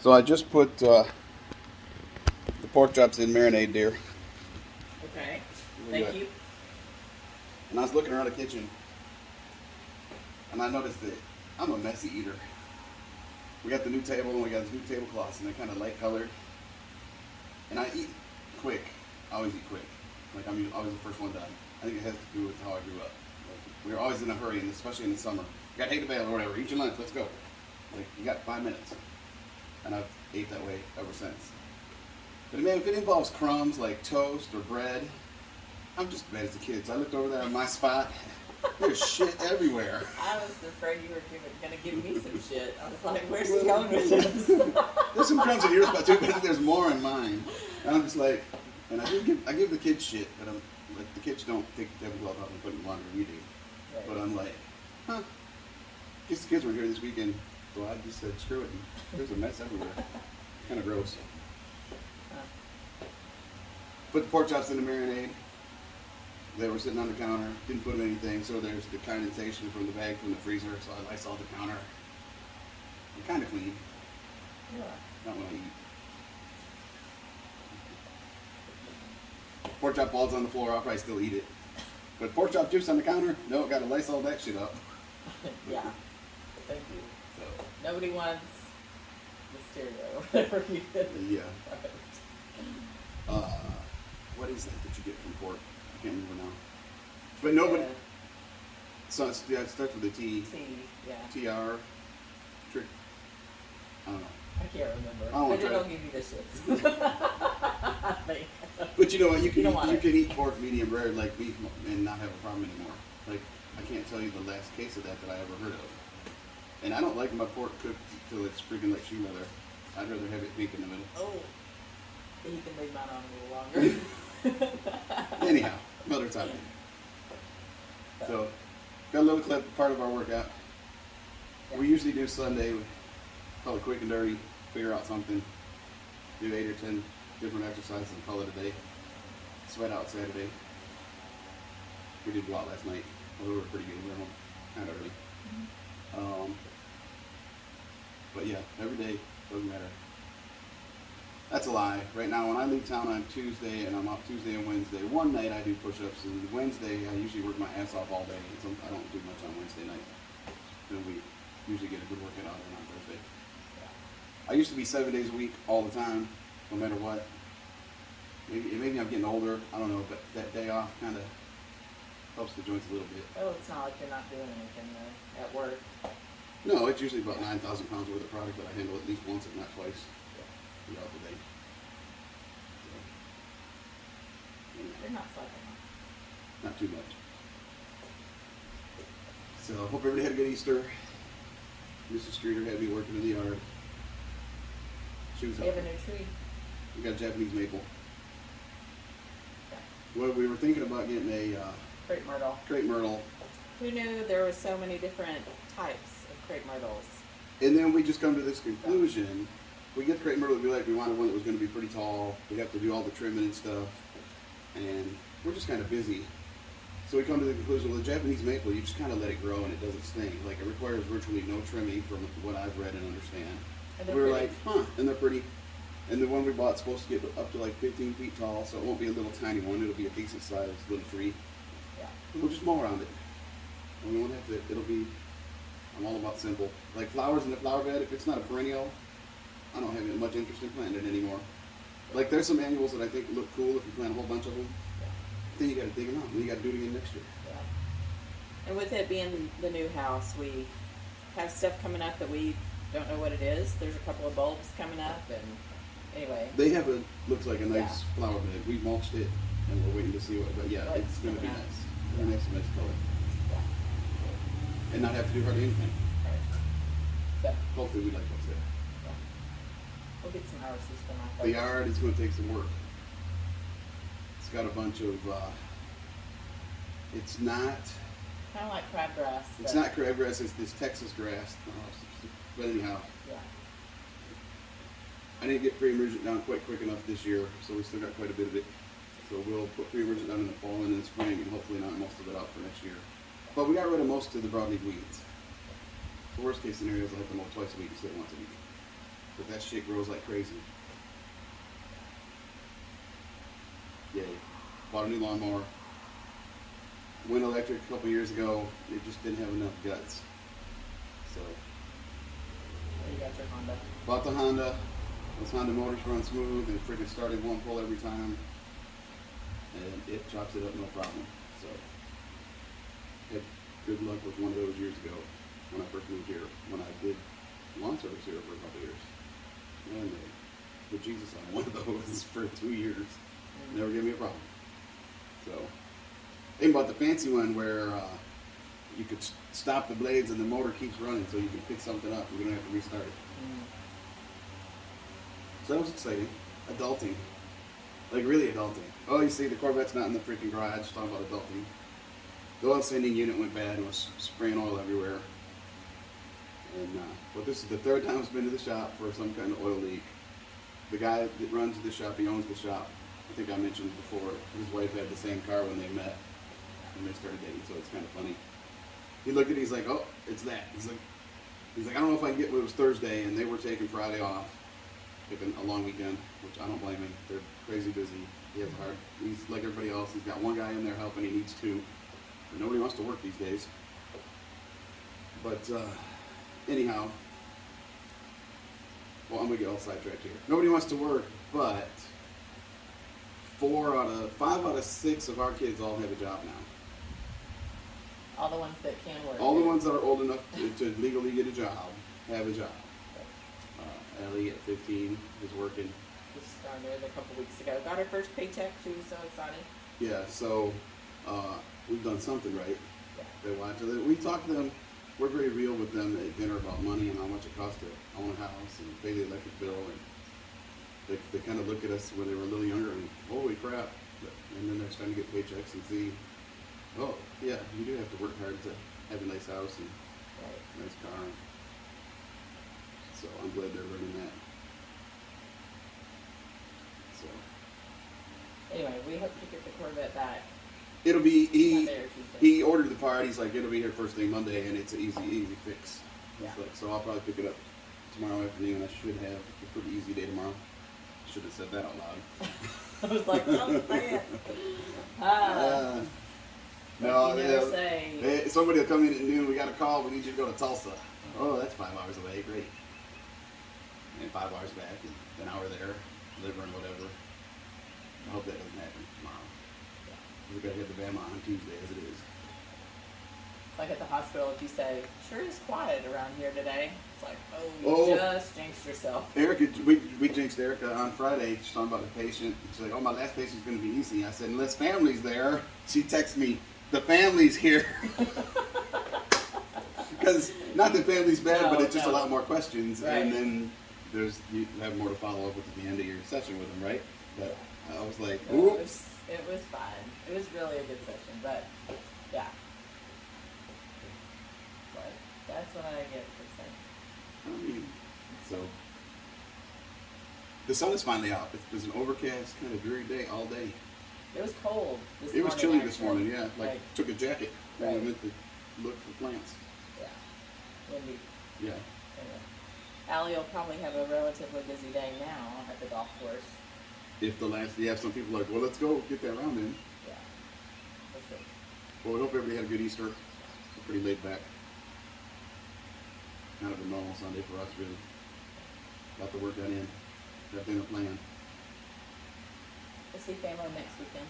So I just put the pork chops in marinade, dear. Okay. Really Thank good. you. And I was looking around the kitchen, and I noticed that I'm a messy eater. We got the new table, and we got this new tablecloths, and they're kind of light colored. And I eat quick. I always eat quick. Like I'm always the first one done. I think it has to do with how I grew up. Like, we were always in a hurry, and especially in the summer. You got to take the bail or whatever. Eat your lunch. Let's go. Like you got 5 minutes, and I've ate that way ever since. But man, if it involves crumbs like toast or bread, I'm just bad as the kids. I looked over there on my spot. There's shit everywhere. I was afraid you were gonna give me some shit. I was like, where's he going with this? There's some crumbs in your spot too, but there's more in mine. And I'm just like, and I give the kids shit, but I'm like, the kids don't take the tablecloth off and put it in the laundry. We do. Right. But I'm like, huh? Guess the kids were here this weekend, so I just said screw it. And there's a mess everywhere. Kind of gross. Put the pork chops in the marinade. They were sitting on the counter. Didn't put them in anything, so there's the condensation from the bag from the freezer. So I Lysol the counter. I'm kind of clean. Yeah. Not when I eat. Pork chop falls on the floor. I'll probably still eat it. But pork chop juice on the counter? No, got to Lysol that shit up. Yeah. Thank you. So, Nobody wants Listeria or whatever you did. yeah. What is that you get from pork? I can't remember now. But nobody. Yeah. So it starts with a T. Yeah. TR. Trick. I don't know. I can't remember. I don't wanna But try it'll give you the shits. I think. But you know what? You don't can want you it. can eat pork medium rare like beef and not have a problem anymore. Like I can't tell you the last case of that I ever heard of. And I don't like my pork cooked till it's freaking like shoe leather. I'd rather have it pink in the middle. Oh. He can leave mine on a little longer. Anyhow, another topic. So, got a little clip, part of our workout. We usually do Sunday, we call it quick and dirty, figure out something, do 8 or 10 different exercises and call it a day. Sweat out Saturday. We did go out last night, although we were pretty good, we were home kind of early. But yeah, every day, doesn't matter. That's a lie. Right now, when I leave town on Tuesday, and I'm off Tuesday and Wednesday, one night I do push-ups, and Wednesday I usually work my ass off all day. So I don't do much on Wednesday night. Then we usually get a good workout out on Thursday. I used to be 7 days a week all the time, no matter what. Maybe I'm getting older. I don't know, but that day off kind of helps the joints a little bit. Oh, it's not like you're not doing anything though at work. No, it's usually about 9,000 pounds worth of product that I handle at least once, if not twice, throughout the day. You're not slacking off. Not too much. So, hope everybody had a good Easter. Mrs. Streeter had me working in the yard. She was You have a helping. new tree. We got Japanese maple. Okay. Well, we were thinking about getting a Crepe myrtle. crepe myrtle, Who knew there were so many different types of crepe myrtles? and then we just come to this conclusion. We get the crepe myrtle, we wanted one that was going to be pretty tall. We'd have to do all the trimming and stuff, and we're just kind of busy. So we come to the conclusion, well, the Japanese maple, you just kind of let it grow and it does its thing. Like it requires virtually no trimming from what I've read and understand. And they're We were pretty. like, huh, and they're pretty. And the one we bought is supposed to get up to like 15 feet tall, so it won't be a little tiny one. It'll be a decent sized little tree. Yeah. And we'll just mow around it. And we won't have to, it'll be, I'm all about simple. Like flowers in the flower bed, if it's not a perennial, I don't have much interest in planting it anymore. Like there's some annuals that I think look cool if you plant a whole bunch of them. Yeah. Then you gotta dig them out, and you gotta do it again next year. Yeah. And with it being the new house, we have stuff coming up that we don't know what it is. There's a couple of bulbs coming up, and anyway. They have a, looks like a nice flower bed. We mulched it, and we're waiting to see what, but yeah, What's it's gonna be coming out. nice. It's gonna have some nice color. Yeah. And not have to do hardly anything. Right. But Hopefully we like what's there. yeah. We'll get some hours for my The yard is gonna take some work. It's got a bunch of, it's not, kind of like crabgrass. it's but- not crabgrass, it's this Texas grass. But anyhow, Yeah. I didn't get pre-emergent down quite quick enough this year, so we still got quite a bit of it. So we'll put pre-emergent down in the fall and in the spring, and hopefully knock most of it out for next year. But we got rid of most of the broadleaf weeds. The worst case scenario is I have to mow twice a week instead of once a week. but that shit grows like crazy. Yay. Bought a new lawnmower. Went electric a couple years ago. It just didn't have enough guts. So, You got your Honda. bought the Honda. Those Honda motors run smooth and freaking started one pull every time. And it chops it up no problem. So, had good luck with one of those years ago when I first moved here. When I did lawn service here for a couple years. And put Jesus on one of those for 2 years. Never gave me a problem. So, they bought the fancy one where you could stop the blades and the motor keeps running, so you can pick something up and you don't have to restart it. So that was exciting. Adulting. Like really adulting. Oh, you see, the Corvette's not in the freaking garage. Talking about adulting. The oil sending unit went bad and was spraying oil everywhere. And but this is the third time it's been to the shop for some kind of oil leak. The guy that runs the shop, he owns the shop. I think I mentioned before, his wife had the same car when they met, when they started dating, so it's kind of funny. He looked at it, he's like, oh, it's that. He's like, I don't know if I can get, it was Thursday, and they were taking Friday off, taking a long weekend, which I don't blame him. They're crazy busy. He has a hard, he's like everybody else, he's got one guy in there helping, he needs two. But nobody wants to work these days. But anyhow, well, I'm gonna get all sidetracked here. Nobody wants to work, but 5 out of 6 of our kids all have a job now. All the ones that can work. All the ones that are old enough to legally get a job have a job. Ellie at 15 is working. Just started a couple weeks ago. Got her first paycheck. She was so excited. Yeah, so we've done something right. Yeah. They watch it. We talk to them. We're very real with them at dinner about money and how much it costs to own a house and pay the electric bill. And they kind of look at us when they were a little younger and holy crap. And then they're starting to get paychecks and see, oh yeah, you do have to work hard to have a nice house and Right. nice car. So I'm glad they're learning that. So Anyway, we hope to get the Corvette back it'll be Monday or Tuesday. he ordered the part. He's like, it'll be here first thing Monday, and it's an easy fix. Yeah. He's like, so I'll probably pick it up tomorrow afternoon. I should have a pretty easy day tomorrow. Should have said that out loud. I was like, don't say it. No, you never say. somebody will come in at noon. We got a call. We need you to go to Tulsa. Oh, that's 5 hours away. Great. And 5 hours back, and an hour there, delivering whatever. I hope that doesn't happen tomorrow. We gotta hit the Bama on Tuesday as it is. It's like at the hospital, if you say, sure is quiet around here today. It's like, Oh. you just jinxed yourself. Erica, we jinxed Erica on Friday. She's talking about the patient. She's like, oh, my last patient's going to be easy. I said, unless family's there. She texts me, the family's here. Because not that family's bad, No, but it's just no. a lot more questions. Right. And then you have more to follow up with at the end of your session with them, right? But I was like, It oops. was fine. It was really a good session, but yeah. But that's what I get for saying. I mean, so the sun is finally out. It was an overcast, kind of dreary day all day. It was cold this It was morning, chilly this actually. morning, yeah. Like took a jacket when I Right. went to look for plants. Yeah. Windy. Yeah. Anyway. Allie will probably have a relatively busy day now at the golf course. If the last, you have some people like, well, let's go get that round in. Yeah. We'll see. Well, we hope everybody had a good Easter. We're pretty laid back. Kind of a normal Sunday for us, really. Got the work done in. Got dinner planned. We'll see family next weekend.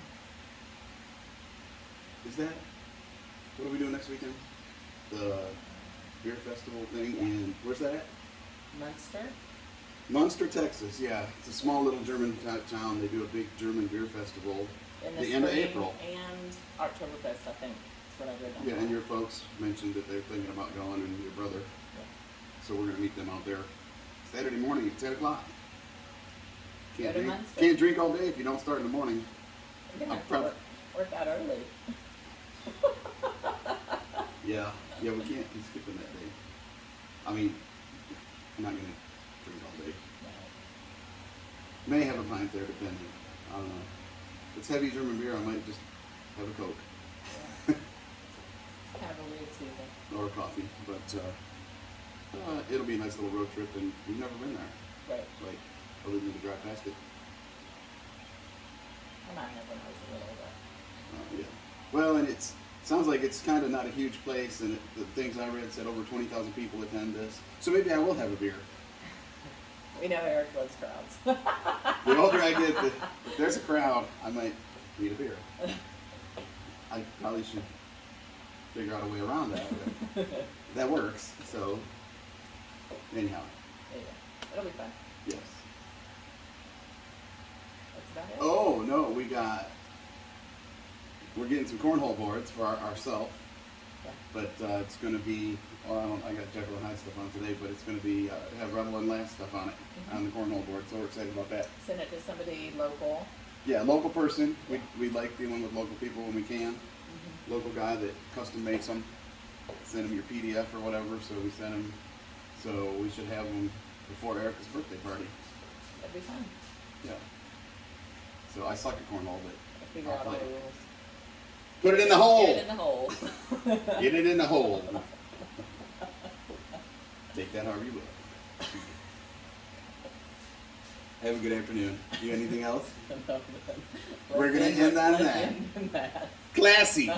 Is that, what are we doing next weekend? The beer festival thing in, where's that at? Munster? Munster, Texas, yeah. It's a small little German town. They do a big German beer festival. In The end of spring April. And Oktoberfest, I think. That's what I read on Yeah, that. and your folks mentioned that they're thinking about going, and your brother. So we're gonna meet them out there Saturday morning at 10 o'clock. Go to Munster. Can't drink all day if you don't start in the morning. You're gonna I'm have to prob- work out early. Yeah, we can't be skipping that day. I mean, I'm not gonna drink all day. May have a pint there, depending. I don't know. If it's heavy German beer, I might just have a Coke It's kind of a weird season. or a coffee. But it'll be a nice little road trip, and we've never been there. Right. Like, I wouldn't need to drive past it. I might have when I was little, but Yeah. Well, and sounds like it's kind of not a huge place, and the things I read said over 20,000 people attend this. So maybe I will have a beer. we know Eric loves crowds. The older I get, if there's a crowd, I might need a beer. I probably should figure out a way around that, but that works. So, anyhow, Yeah, it'll be fun. yes. That's about it. Oh no, we're getting some cornhole boards for ourselves, Yeah. but it's going to be. Well, I got Jekyll and Hyde stuff on today, but it's going to be have Rebel and Last stuff on it on the cornhole board. So we're excited about that. Send it to somebody local. Yeah, local person. We like dealing with local people when we can. Mm-hmm. Local guy that custom makes them. Send him your PDF or whatever. So we sent him. So we should have them before Erica's birthday party. That'd be fun. Yeah. So I suck at cornhole, but I'll figure I'll out all play the it. rules. Put it in the hole. Get it in the hole. Get it in the hole. Take that however you will. Have a good afternoon. You got anything else? We're gonna end on that. Classy.